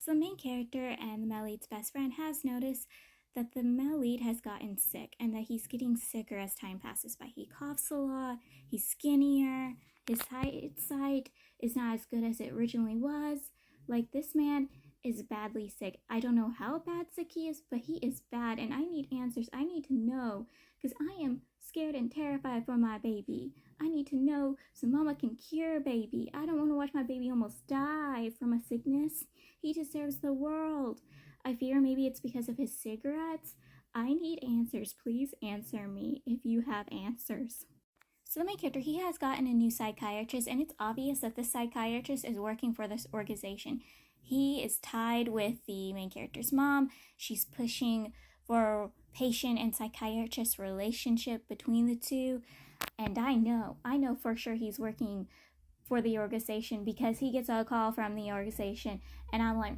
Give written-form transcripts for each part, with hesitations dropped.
So the main character and the male lead's best friend has noticed that the male lead has gotten sick and that he's getting sicker as time passes by. He coughs a lot, he's skinnier, his eyesight is not as good as it originally was. Like, this man is badly sick. I don't know how bad sick he is, but he is bad, and I need answers. I need to know, because I am scared and terrified for my baby. I need to know so mama can cure baby. I don't want to watch my baby almost die from a sickness. He deserves the world. I fear maybe it's because of his cigarettes. I need answers. Please answer me if you have answers. So the main character, he has gotten a new psychiatrist, and it's obvious that this psychiatrist is working for this organization. He is tied with the main character's mom. She's pushing for patient and psychiatrist relationship between the two. And I know for sure he's working for the organization, because he gets a call from the organization, and I'm like,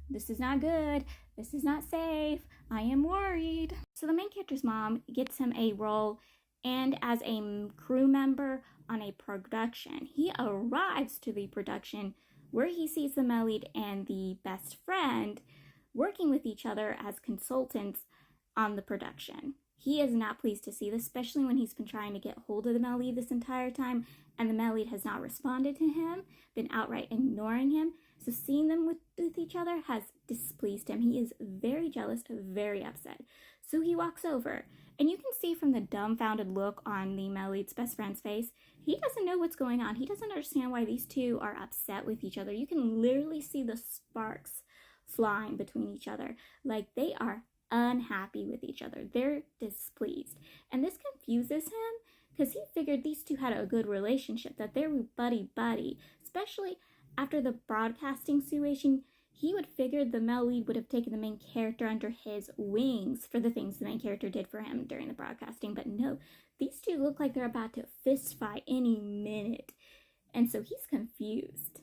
this is not good. This is not safe. I am worried. So the main character's mom gets him a role and as a crew member on a production. He arrives to the production where he sees the male lead and the best friend working with each other as consultants on the production. He is not pleased to see this, especially when he's been trying to get hold of the male lead this entire time, and the male lead has not responded to him, been outright ignoring him. So seeing them with each other has displeased him. He is very jealous, very upset. So he walks over, and you can see from the dumbfounded look on the male lead's best friend's face, he doesn't know what's going on. He doesn't understand why these two are upset with each other. You can literally see the sparks flying between each other. Like, they are unhappy with each other. They're displeased. And this confuses him, because he figured these two had a good relationship, that they were buddy-buddy, especially after the broadcasting situation. He would figure the male lead would have taken the main character under his wings for the things the main character did for him during the broadcasting. But no, these two look like they're about to fist fight any minute. And so he's confused.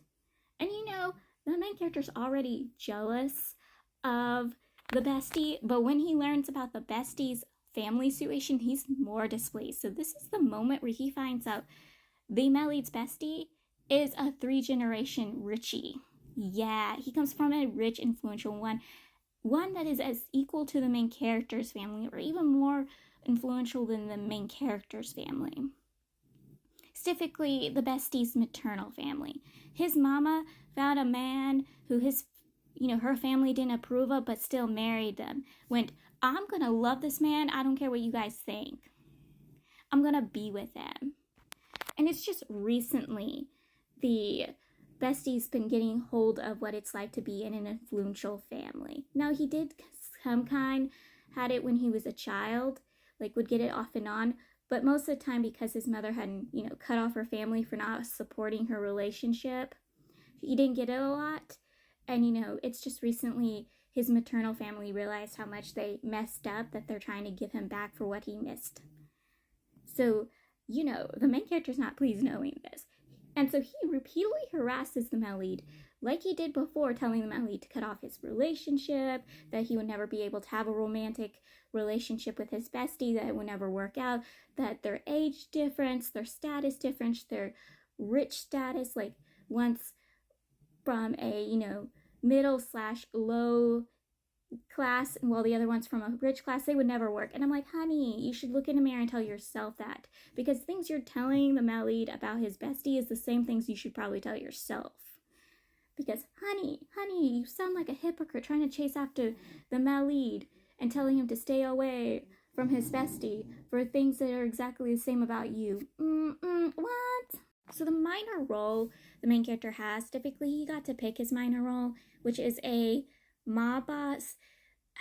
And the main character's already jealous of the bestie, but when he learns about the bestie's family situation, he's more displeased. So this is the moment where he finds out the male lead's bestie is a 3-generation Richie. Yeah, he comes from a rich, influential one that is as equal to the main character's family, or even more influential than the main character's family. Specifically, the bestie's maternal family. His mama found a man who her family didn't approve of, but still married them. Went, I'm gonna love this man. I don't care what you guys think. I'm gonna be with him. And it's just recently the bestie's been getting hold of what it's like to be in an influential family. Now, he did had it when he was a child, like would get it off and on, but most of the time, because his mother hadn't, cut off her family for not supporting her relationship, he didn't get it a lot. And, it's just recently his maternal family realized how much they messed up, that they're trying to give him back for what he missed. So, the main character's not pleased knowing this. And so he repeatedly harasses the male lead, like he did before, telling the male lead to cut off his relationship, that he would never be able to have a romantic relationship with his bestie, that it would never work out, that their age difference, their status difference, their rich status, like once from a, middle/low class, and while the other one's from a rich class, they would never work. And I'm like, honey, you should look in the mirror and tell yourself that, because things you're telling the male lead about his bestie is the same things you should probably tell yourself. Because honey, you sound like a hypocrite trying to chase after the male lead and telling him to stay away from his bestie for things that are exactly the same about you. What? So the minor role the main character has, typically he got to pick his minor role, which is a mob boss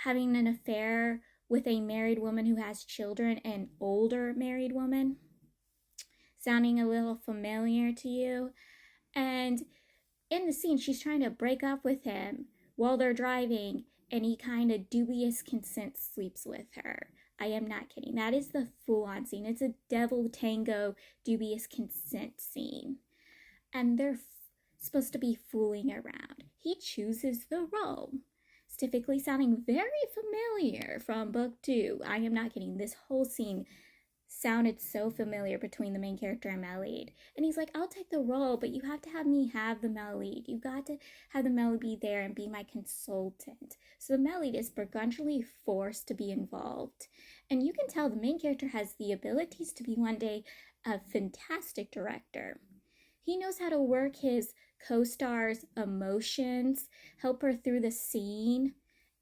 having an affair with a married woman who has children, an older married woman. Sounding a little familiar to you? And in the scene, she's trying to break up with him while they're driving, and he kind of dubious consent sleeps with her. I am not kidding. That is the full-on scene. It's a devil tango dubious consent scene. And they're supposed to be fooling around. He chooses the role. Typically sounding very familiar from book 2. I am not kidding. This whole scene sounded so familiar between the main character and male lead. And he's like, I'll take the role, but you have to have me have the male lead. You got to have the male lead be there and be my consultant. So the male lead is begrudgingly forced to be involved. And you can tell the main character has the abilities to be one day a fantastic director. He knows how to work his co-star's emotions, help her through the scene,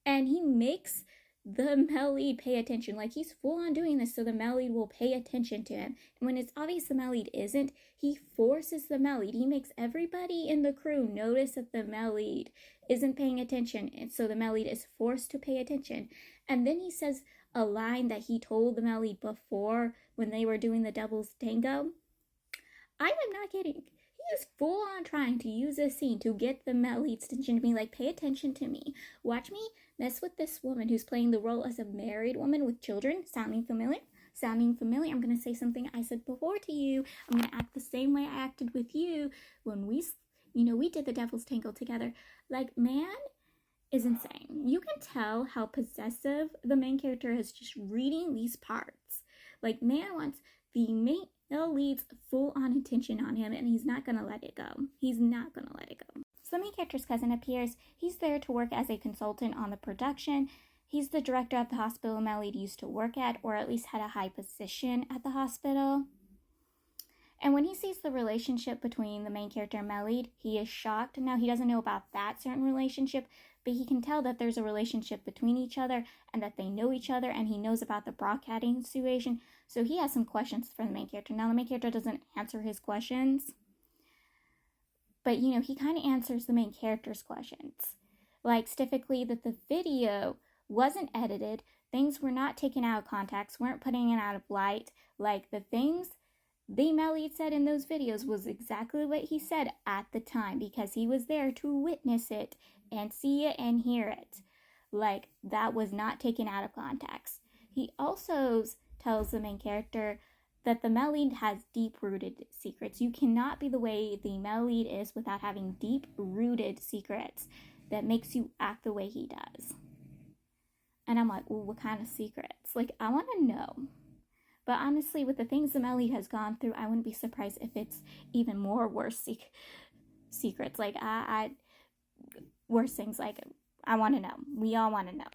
and he makes the male lead pay attention. Like, he's full on doing this so the male lead will pay attention to him. And when it's obvious the male lead isn't, he forces the male lead. He makes everybody in the crew notice that the male lead isn't paying attention, and so the male lead is forced to pay attention. And then he says a line that he told the male lead before when they were doing the devil's tango. I am not kidding. He is full on trying to use this scene to get the male lead's attention, to be like, pay attention to me. Watch me mess with this woman who's playing the role as a married woman with children. Sounding familiar? Sounding familiar? I'm going to say something I said before to you. I'm going to act the same way I acted with you when we did the Devil's Tango together. Like, man is insane. You can tell how possessive the main character is just reading these parts. Like, man wants the male lead's full on attention on him, and he's not going to let it go. He's not going to let it go. So the main character's cousin appears. He's there to work as a consultant on the production. He's the director at the hospital male lead used to work at, or at least had a high position at the hospital. And when he sees the relationship between the main character and male lead, he is shocked. Now, he doesn't know about that certain relationship, but he can tell that there's a relationship between each other and that they know each other, and he knows about the broadcasting situation. So he has some questions for the main character. Now, the main character doesn't answer his questions, but, he kind of answers the main character's questions. Like, specifically that the video wasn't edited, things were not taken out of context, weren't putting it out of light. Like, the things the male lead said in those videos was exactly what he said at the time, because he was there to witness it and see it and hear it. Like, that was not taken out of context. He also tells the main character that the male lead has deep-rooted secrets. You cannot be the way the male lead is without having deep-rooted secrets that makes you act the way he does. And I'm like, well, what kind of secrets? Like, I want to know. But honestly, with the things the male lead has gone through, I wouldn't be surprised if it's even more worse secrets. Like, worse things. Like, I want to know. We all want to know.